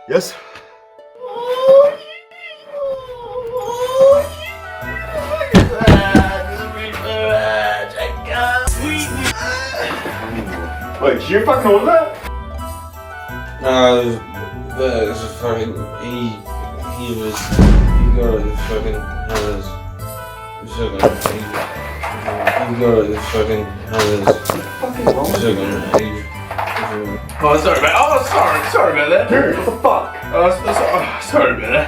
Yes? Wait, did you fucking order that? No, it was a fucking, he got it, fucking, Oh, sorry, man. Oh, sorry about that. Dude, what the fuck? Sorry about that.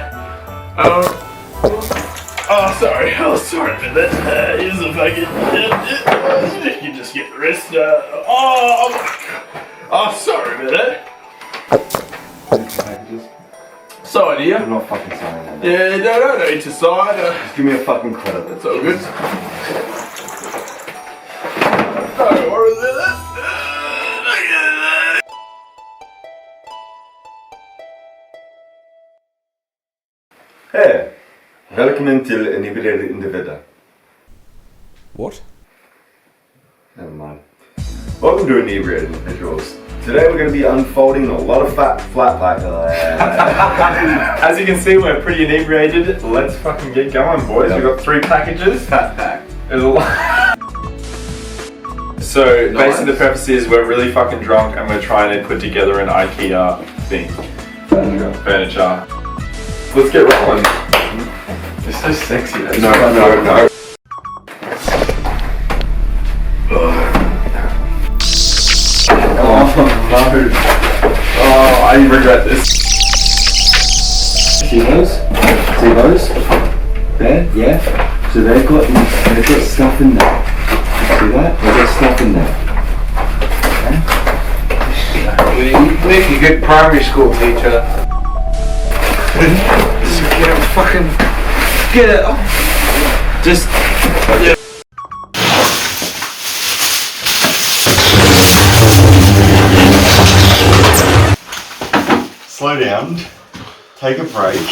Sorry about that. Here's a fucking. You just get the rest. Sorry about that. Sorry, dear. I'm not fucking signing that. Yeah, no, need to sign. Just give me a fucking credit. That's all good. Don't worry about that. Hej! Välkommen till Inebriated Individer. What? Never mind. Welcome to Inebriated Individuals. Today we're going to be unfolding a lot of flat packs. As you can see, we're pretty inebriated. Let's fucking get going, boys. We've got 3 packages. Fat pack. There's a lot. So basically the purpose is we're really fucking drunk and we're trying to put together an Ikea thing. Furniture. Let's get rolling. It's so sexy. No. Oh no. Oh, I regret this. See those? There? Yeah? So they've got stuff in there. See that? They've got stuff in there. You make a good primary school teacher. Get it. Just. Yeah. Slow down. Take a break.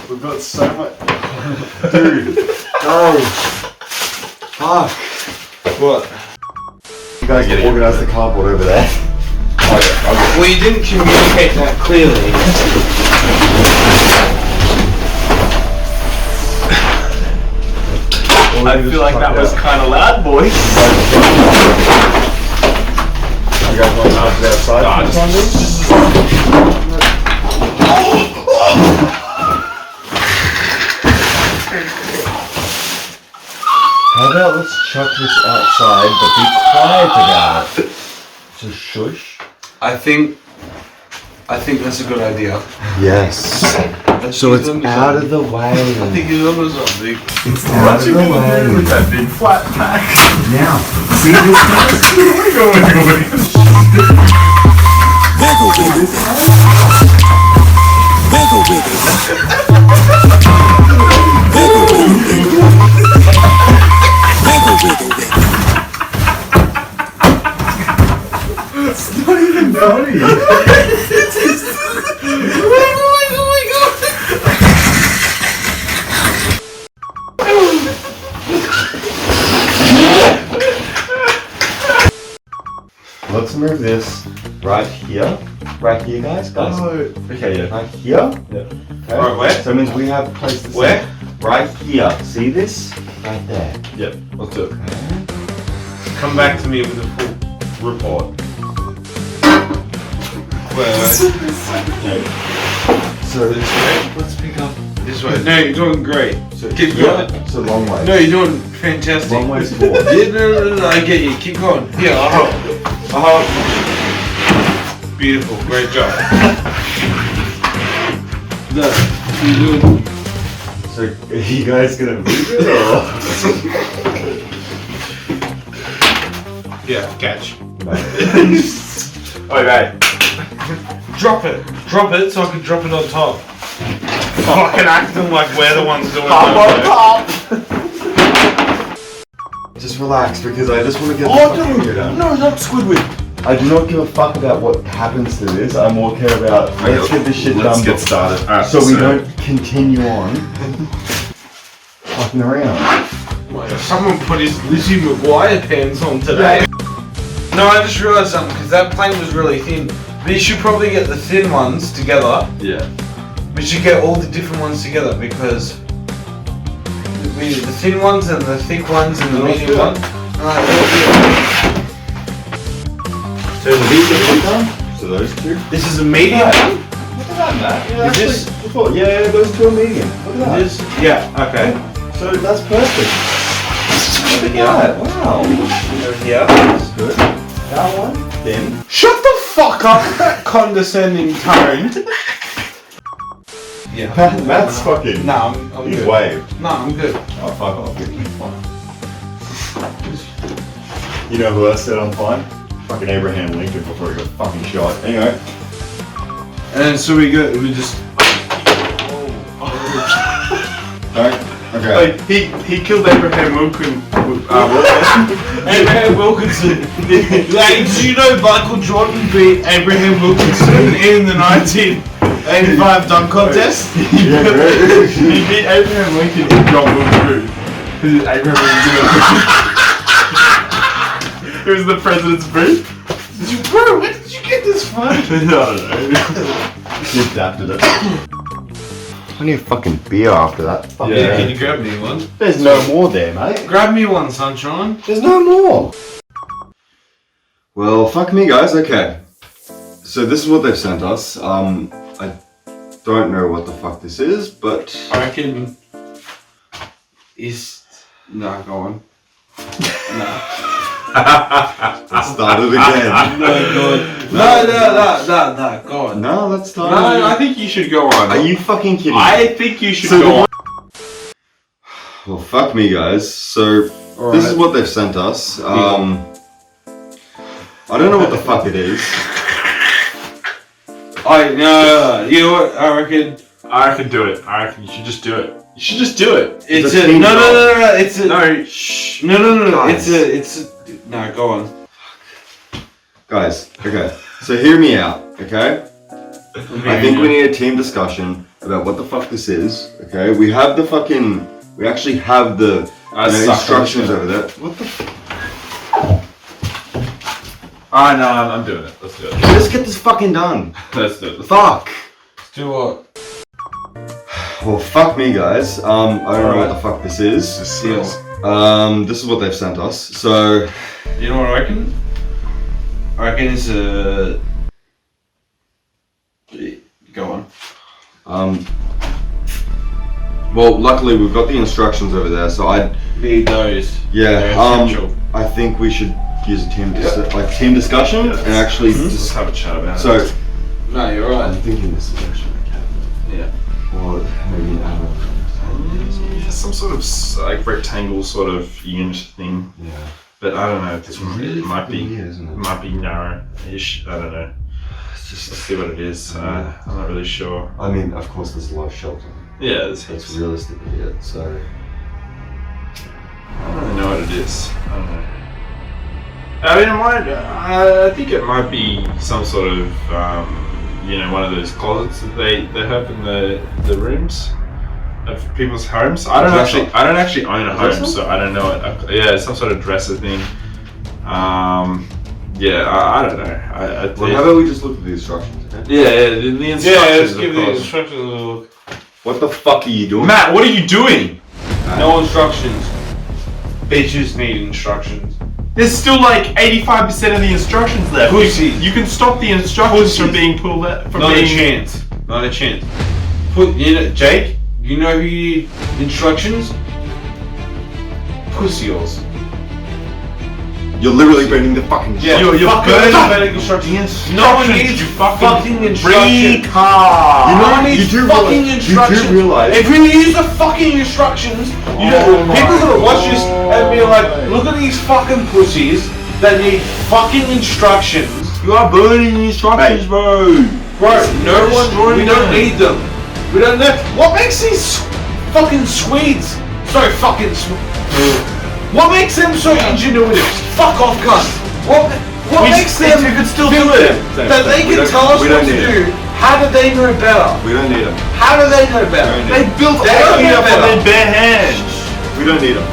We've got so much. Dude. No. Fuck. What? You guys can organise the cardboard over there. Well, you didn't communicate that clearly. I feel like that was kind of loud, boys. You guys want to knock it outside? How about let's chuck this outside, but be quiet about it. Just shush. I think that's a good idea. Yes. So it's out of the way. I think he's on something. It's out of the way. With that big flat pack. Now, see this guys? It's not even funny. Let's move this right here, guys. Oh, okay, yeah. Right here. Yeah. Okay. Right, where? So it means we have placed this. Where? Right here. See this? Right there. Yep, let's do it. Okay. Come back to me with a full report. Okay. So this way. Let's pick up. This way. No, you're doing great. So Keep here, going. It's a long way. No, you're doing fantastic. Long ways forward. Yeah, no, I get you. Keep going. Yeah, Beautiful. Great job. No, you're doing. So are you guys gonna move it or? Yeah, catch. Okay. Drop it so I can drop it on top. Fucking acting like we're the ones doing Just relax because I just want to get the fucking video done. No, not Squidward. I do not give a fuck about what happens to this. I more care about let's get this shit done. Let's get started. Alright, so we don't continue on fucking around. Someone put his Lizzie McGuire pants on today. No, I just realised something because that plane was really thin. But you should probably get the thin ones together. Yeah. We should get all the different ones together because the thin ones and the thick ones and the medium one. So the medium one. So those two. This is a medium one. Look at that, Matt. Yeah, Is actually, yeah, those two are medium. Look at that. This? Yeah. Okay. So that's perfect. Over here. Wow. Over here. That's good. That one. Then. Shut the fuck up with that condescending tone. Yeah. Matt's fucking. No, I'm He's good. waved. No, I'm good. Oh, fuck off. You know who else said I'm fine? Fucking Abraham Lincoln before he got fucking shot. Anyway. And so we just. Alright. Okay. Like, he killed Abraham Lincoln. Abraham Wilkinson. Like, did you know Michael Jordan beat Abraham Wilkinson in the 1985 dunk contest? Yeah, great. He beat Abraham Lincoln in John Wilkes. Abraham Lincoln. It was the president's booth. Bro, where did you get this from? I don't know. He adapted it. I need a fucking beer after that. Fuck Yeah. Can you grab me one? There's no more there, mate. Grab me one, sunshine. There's no more. Well, fuck me, guys. Okay. So this is what they've sent us. I don't know what the fuck this is, but I reckon no, go on. No. let's start it again. No, go on. No, let's start. No, I think you should go on. Are you fucking kidding me? I think you should So go on. Well, fuck me, guys. So this is what they've sent us. I don't know what the fuck it is. No. You know what? I reckon do it. I reckon you should just do it. You should just do it. it's a a team no. job. It's a No, shh. no. Guys. It's a no. Go on. Guys, okay. So hear me out, okay? I think we need a team discussion about what the fuck this is, okay? We actually have the instructions over there. What the fuck? Ah, no, I'm doing it. Let's do it. Let's get this fucking done. Let's do it. Fuck. Let's do what? Well, fuck me, guys. I don't know what the fuck this is. Seals. This is what they've sent us. So, You know what I reckon? I reckon it's a. Go on. well, luckily we've got the instructions over there, so Need those. yeah, They're essential. I think we should use a team discussion and actually Let's just have a chat about it. so. No, you're right. I'm thinking this is actually a cabinet. Yeah. Or maybe an animal. Yeah, some sort of like rectangle sort of unit thing. Yeah. But I don't know. It's really it might be weird, isn't it? might be narrow-ish. I don't know. It's Let's just, see what it is. I'm not really sure. I mean, of course there's a lot of shelter. Yeah, there's That's heaps. realistically it, so. I don't really know what it is. I don't know. I mean, I think it might be some sort of, one of those closets that they have in the rooms of people's homes. I don't actually own a home, so I don't know it. Yeah, some sort of dresser thing. I don't know. Well, how about we just look at the instructions, okay? Yeah, the instructions. Let's give the of course. instructions a look. What the fuck are you doing? Matt, what are you doing? No instructions. Bitches need instructions. There's still like 85% of the instructions left. Pussy. You can stop the instructions from Pussies. being pulled out. Not a chance. Not a chance. Jake, you know who you need instructions? Pussies. You're literally burning the fucking Yeah, You're fucking burning instructions. No one needs you fucking instructions. car. No one you needs do fucking realize- instructions. you do realize- If we use the fucking instructions, people are gonna watch this and be like, look at these fucking pussies that need fucking instructions. You are burning the instructions, bro. Bro, we don't need them. We don't know. What makes these fucking Swedes so fucking what makes them so ingenuitive? Fuck off, cunt. What makes them You can still feel do it. that they can tell us we what don't to need do? How do they know better? We don't need them. How do they know better? They built They don't need up on their bare hands. We don't need them.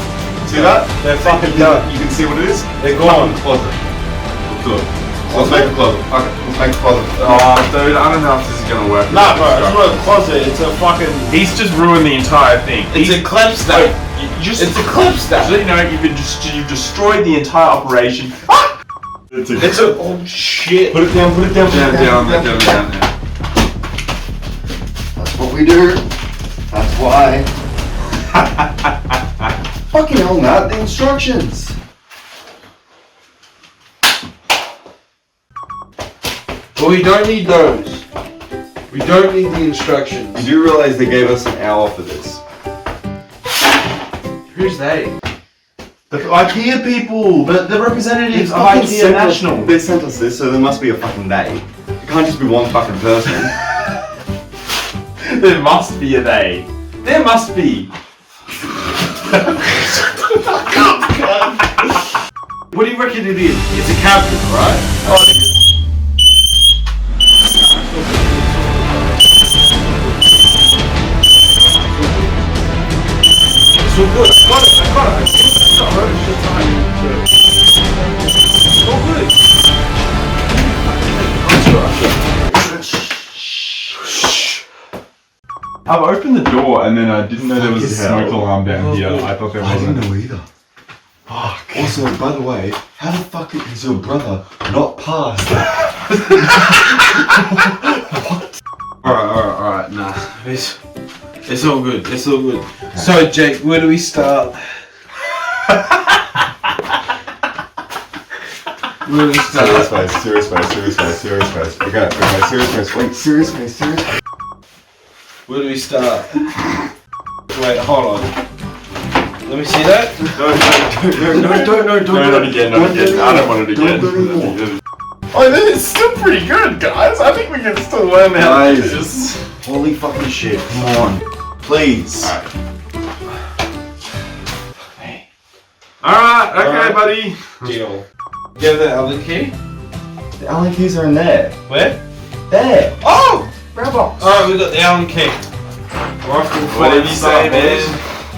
See that? They're fucking You done. can see what it is? They're gone. Fucking closet. Let's do it. Let's make a closet. Okay, let's make a closet. Oh, dude, I don't know if this is gonna work. Nah, bro, it's not a closet. It's a fucking. He's just ruined the entire thing. It's a clip stack. It's a clip stack. So you know, you've destroyed the entire operation. It's a oh shit. Put it down. Down. That's what we do. That's why. Fucking hell, Matt. The instructions. Well, we don't need those. We don't need the instructions. Did you realize they gave us an hour for this? Who's they? The IKEA people, the representatives of Fucking IKEA sent National. They sent us this, so there must be a fucking day. It can't just be one fucking person. There must be a they. There must be. What do you reckon it is? It's a cabinet, right? It's all good. I got it. It's not hurt. It's just time. It's all good. I've opened the door and then I didn't know there was a Fucking hell. smoke alarm down here. I thought there wasn't. know either. Fuck. Also, by the way, how the fuck is your brother not passed? Alright, nah. It's all good. Okay. So, Jake, where do we start? Where do we start? Serious face. Okay, serious face. Wait, serious face. Where do we start? Wait, hold on. Let me see that. No, don't. No, not again. I don't want it again. Oh, this is still pretty good, guys. I think we can still learn how to do this. Holy fucking shit, come on. Please. Alright, okay, buddy. Deal. Give the Allen key. The Allen keys are in there. Where? There. Oh! Grab box. Alright, we got the Allen key. What did you say, man?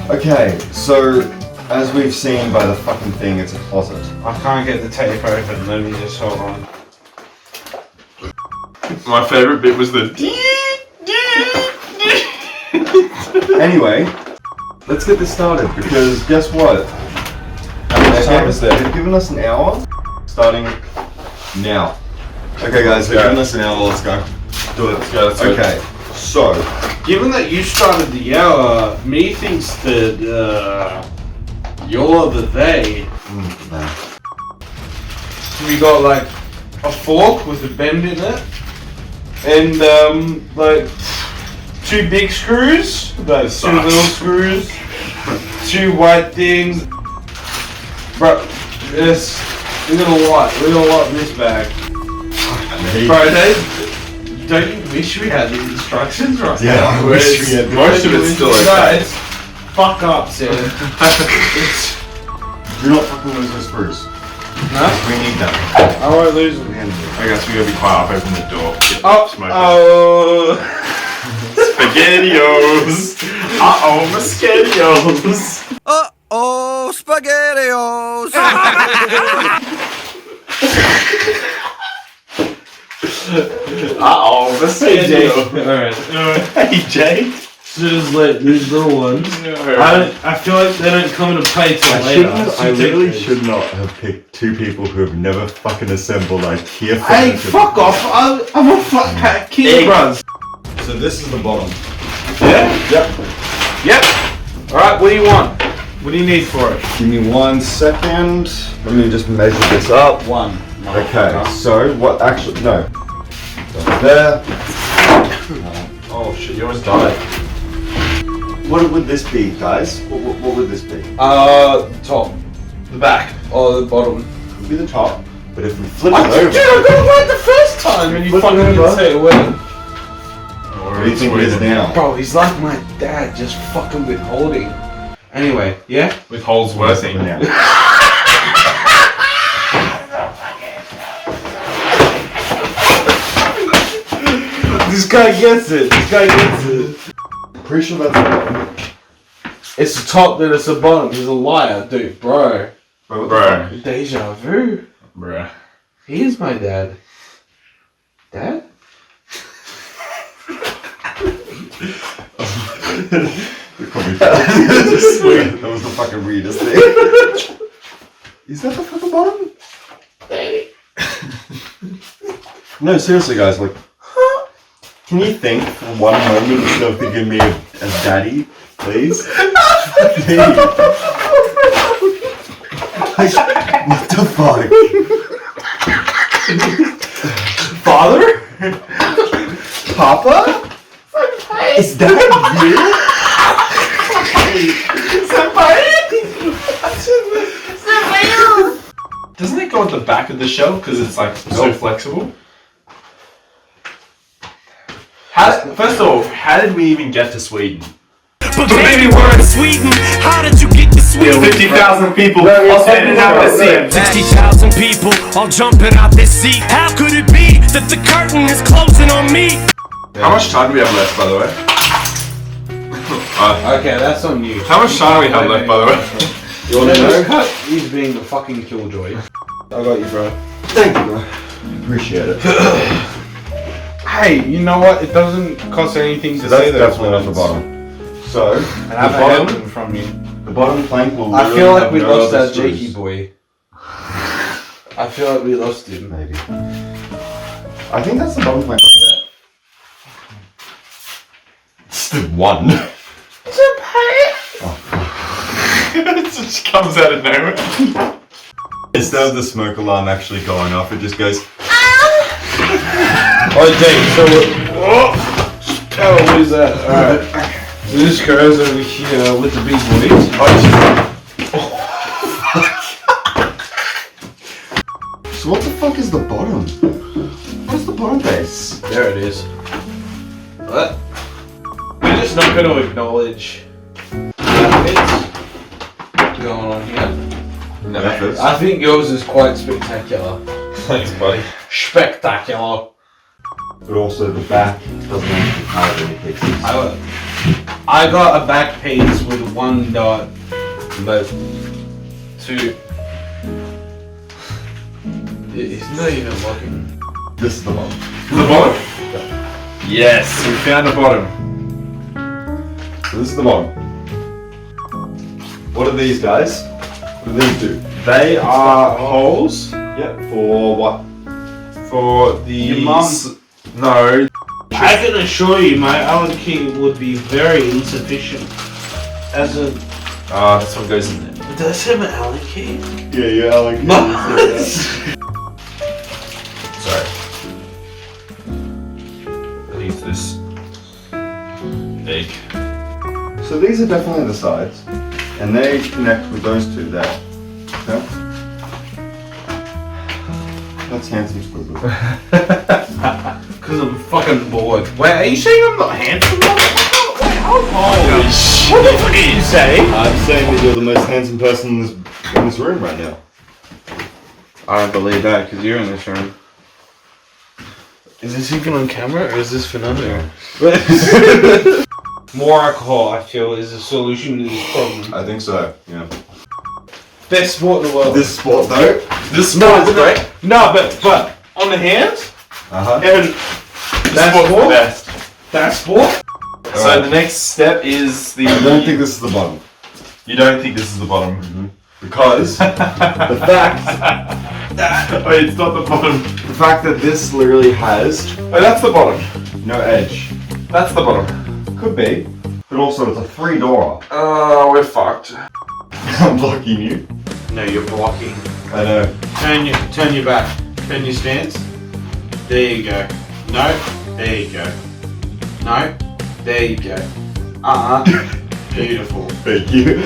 Okay, so as we've seen by the fucking thing, it's a closet. I can't get the tape open. Let me just hold on. My favourite bit was the Anyway, let's get this started because guess what? How much time is there? They've given us an hour, starting now. Okay, guys, they've given us an hour. Let's go. Do it. Let's go. Okay, so Given that you started the hour, me thinks that you're the they. We got like a fork with a bend in it, and like 2 big screws, like 2 little screws, 2 white things. Bro, this we got a lot in this bag. Bro, don't you wish we had the instructions right Yeah, now? I wish we had. Most of it's still No, okay. it's fuck up, Sam. It's do not fucking lose those screws. no. We need them. I won't lose them. I guess we gotta be quiet. I'll open the door. Get smoking. Spaghettios. My spaghettios. Uh-oh, SpaghettiOs! My spaghettios. Alright. Hey, Jake. So there's like these little ones. I feel like they don't come into play till later. I literally should not have picked 2 people who have never fucking assembled IKEA furniture. Hey, fuck off! I'm a fuck kid, bros. So this is the bottom. Yeah. Yep. Alright, what do you want? What do you need for it? Give me 1 second. Let me just measure this up. 1. Okay, so what actually, no. There. Oh shit! You almost died. What would this be, guys? What would this be? Top. The back. Or the bottom. It would be the top, but if we flip Dude, it over, I got it right the first time and you Flip it fucking over. didn't say a word. what do you think it is now? Bro, he's like my dad, just fucking withholding. Anyway, yeah? With holes working. Now. This guy gets it. Pretty sure that's the bottom. It's the top, then it's the bottom. He's a liar, dude, bro. Bro. Deja vu. Bruh. He is my dad. Dad? That was the fucking weirdest thing. Is that the fucking bottom? No, seriously, guys. Like, can you think for one moment instead of thinking me as daddy, please? Please. Like, what the fuck? Father? Papa? Is that real? Doesn't it go at the back of the shell because it's like so flexible? First of all, how did we even get to Sweden? But baby, we're in Sweden. How did you get to Sweden? 50,000 people all standing out to see him. 60,000 people all jumping out this seat. How could it be that the curtain is closing on me? How much time do we have left, by the way? Okay, that's on you. How much time do we have left, by the way? You want to know? He's being a fucking killjoy. I got you, bro. Thank you, bro. Appreciate it. Hey, you know what? It doesn't cost anything to So that's say those definitely not words. the bottom. So, And I have a heaven from you. the bottom plank will I feel like we no lost other that screws. Jakey boy. I feel like we lost him. Maybe. I think that's the bottom plank over there. It's the one. It just comes out of nowhere. Instead of the smoke alarm actually going off, it just goes. Oh, Jake, so what is that? Alright. So this guy's over here with the big boys. So what the fuck is the bottom? What's the bottom base? There it is. What? We're just not going to acknowledge what's going on here. Methods. I think yours is quite spectacular. Thanks, buddy. Spectacular. But also the back doesn't actually have any pieces. I got a back piece with one dot, but two. It's not even looking. This is the bottom. The bottom? Yes, we found the bottom. So this is the bottom. What are these guys? What do these do? They are holes Yeah, for what? for the... Your mum- No. I can assure you, my Allen key would be very insufficient. As a This one goes in there. does have an Allen key? Yeah, yeah, I like Sorry. I'll use this egg. So these are definitely the sides, and they connect with those two there. Okay? That's handsome squibble. Because I'm fucking bored. Wait, are you saying I'm not handsome? Wait, how Holy shit. What the fuck are you saying? I'm saying that you're the most handsome person in this room right now. I don't believe that because you're in this room. Is this even on camera or is this for nothing? More alcohol, I feel, is the solution to this problem. I think so, yeah. Best sport in the world. This sport though? This sport is great. No, but on the hands Uh-huh. and that Sport's the sport. best. That sport. So the next step is the... I don't think this is the bottom. You don't think this is the bottom? Because the fact Oh, it's not the bottom. the fact that this literally has Oh, that's the bottom. no edge. That's the bottom. Could be. But also it's a 3-door. Oh, we're fucked. I'm blocking you. No, you're blocking. I know. Turn your back. Turn your stance. There you go. No. There you go. No. There you go. Beautiful. Thank you.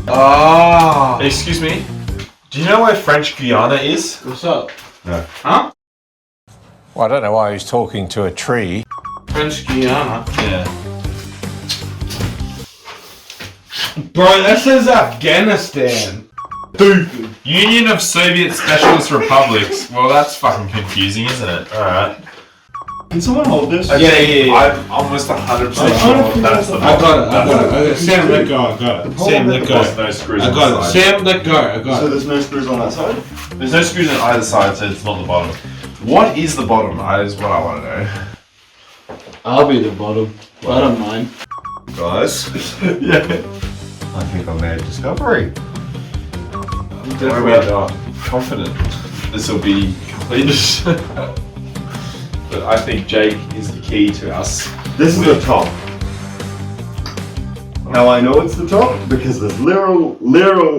Ah. Excuse me. Do you know where French Guiana is? What's up? No. Huh? Well, I don't know why he's talking to a tree. French Guiana. Yeah. Bro, that says Afghanistan. Dude. Union of Soviet Specialist Republics. Well, that's fucking confusing, isn't it? Alright. Can someone hold this? Yeah. I'm almost 100% sure that's the I bottom. got it. Sam, let go. I got it. Sam, let go. There's no screws I on got the it. side. Sam, let go. I got So it. there's no screws on that side? There's no screws on either side, so it's not the bottom. What is the bottom? That is what I want to know. I'll be the bottom. I don't mind. Guys, Yeah. I think I made a discovery. I'm definitely not confident this will be completed. But I think Jake is the key to us. This is the top. How I know it's the top? Because there's literal,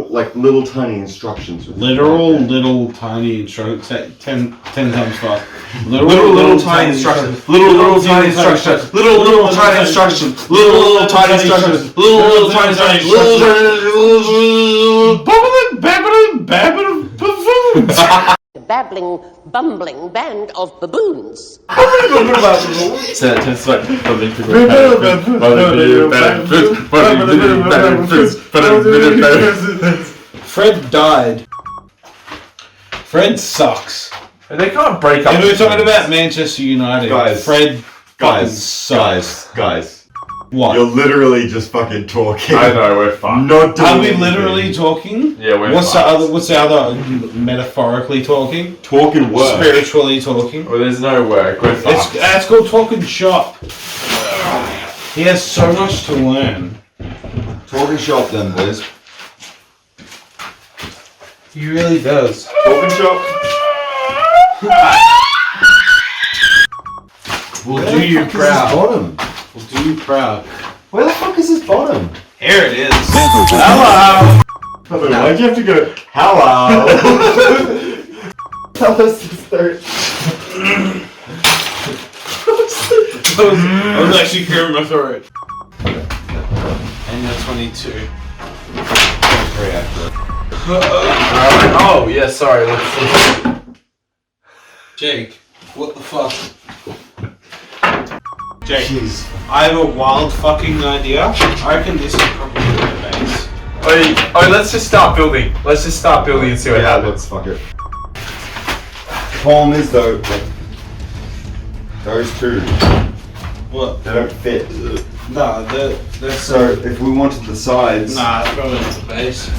like little tiny instructions. with it. Little tiny instructions. 10 times fast. Little tiny instructions. Little tiny instructions. Little tiny instructions. Little tiny instructions. Little tiny instructions. Babbling, bumbling band of baboons. Fred died. Fred sucks. They can't break up. And we're talking about Manchester United. Guys. Fred Guys, guys. What? You're literally just fucking talking. I know, we're fucked. Not doing Are we anything. literally talking? Yeah, we're What's fucked. the other metaphorically talking? Talking work. Spiritually talking? Well, there's no work. We're fucked. It's called talking shop. He has so much to learn. Talking shop then, boys. He really does. Talking shop. We'll do you proud. Bottom. We'll do you proud. Where the fuck is his bottom? Here it is. Hello. Why'd you have to go? Hello. Tell us his third. I was actually clearing my throat. And you're 22. Oh, yeah, sorry. Let's Jake, what the fuck? Jake, I have a wild fucking idea. I reckon this is probably the base. Oh, let's just start building. Let's just start building and see what happens. Fuck it. The problem is though, like, those two, What? they don't fit. Nah, that's So if we wanted the sides, Nah, it's probably not the base.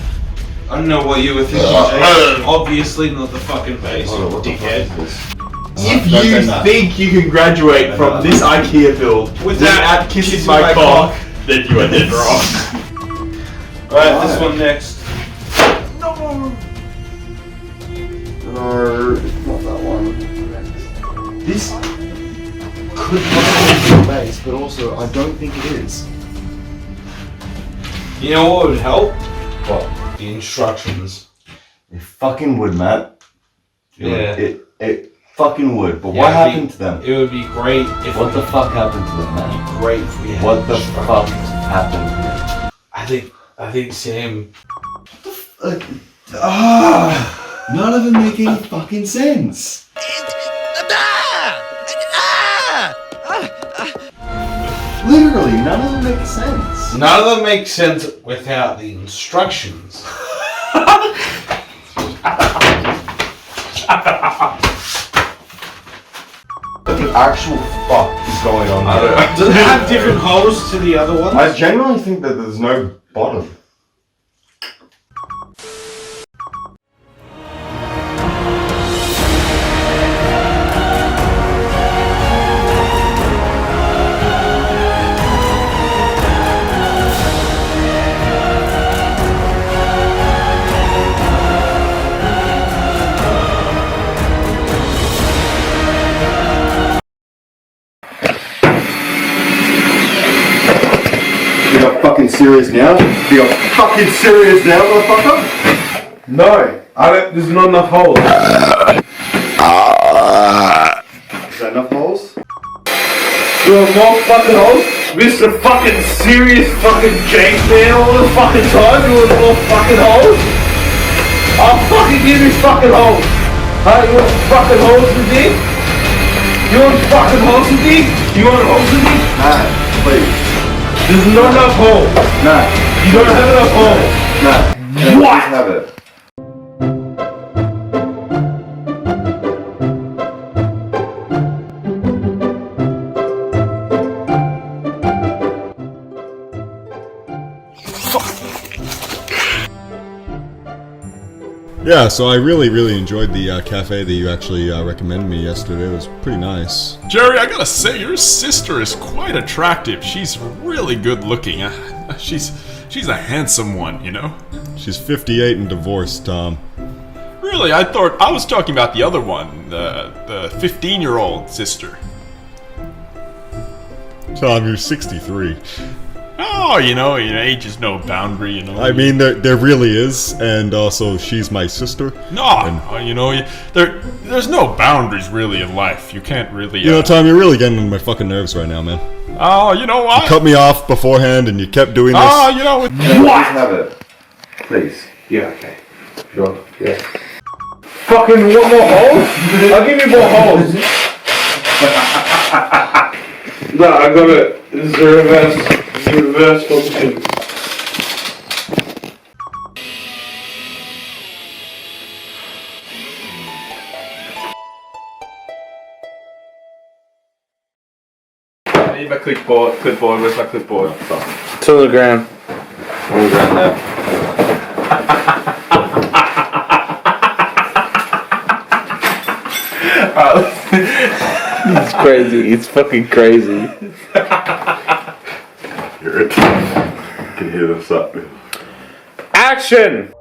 I don't know what you were thinking, Jake. Obviously not the fucking base, Hold on, what the fuck dickhead. is this? If Don't you say that. think you can graduate from this IKEA build without kissing my cock, then you are dead wrong. Alright, this one next. No, it's not that one. This could possibly be the base, but also I don't think it is. You know what would help? What? The instructions. It fucking would, Matt. Yeah. It fucking would. But Yeah, what it'd be- happened to them? It would be great if What the fuck happened to them, man? great if we had What the instructions. fuck happened to them? I think Sam. None of them make any fucking sense. Literally, none of them make sense. None of them make sense without the instructions. What the actual fuck is going on I don't here? know. Does it have different holes to the other ones? I genuinely think that there's no bottom. You're fucking serious now? You're fucking serious now, motherfucker? No, there's not enough holes. Is that enough holes? There are more fucking holes? Mr. fucking serious fucking Jake man all the fucking time doing more fucking holes? I'll fucking give you fucking holes. Huh? You want fucking holes with me? You want fucking holes with me? You want holes with me? Nah, please. There's not enough holes. Nah. You don't have enough holes. Nah. What? Please have it. Yeah, so I really enjoyed the cafe that you actually recommended me yesterday. It was pretty nice. Jerry, I gotta say, your sister is quite attractive. She's really good looking. She's a handsome one, you know? She's 58 and divorced, Tom. Really? I was talking about the other one, the 15-year-old sister. Tom, you're 63. Oh, you know, age is no boundary, you know. I mean, there really is, and also she's my sister. No, you know, there's no boundaries really in life. You can't really. You know, Tom, you're really getting on my fucking nerves right now, man. Oh, you know what? You cut me off beforehand, and you kept doing this. Oh, you know what? Have it, please. Yeah. Okay. Sure. Yeah. Fucking what more holes? I'll give you more holes. No, I got it. This is the reverse function. I need my clipboard. Where's my clipboard? It's on the ground. On the ground there. It's crazy. It's fucking crazy. Hear it. I can hear the suck. Action!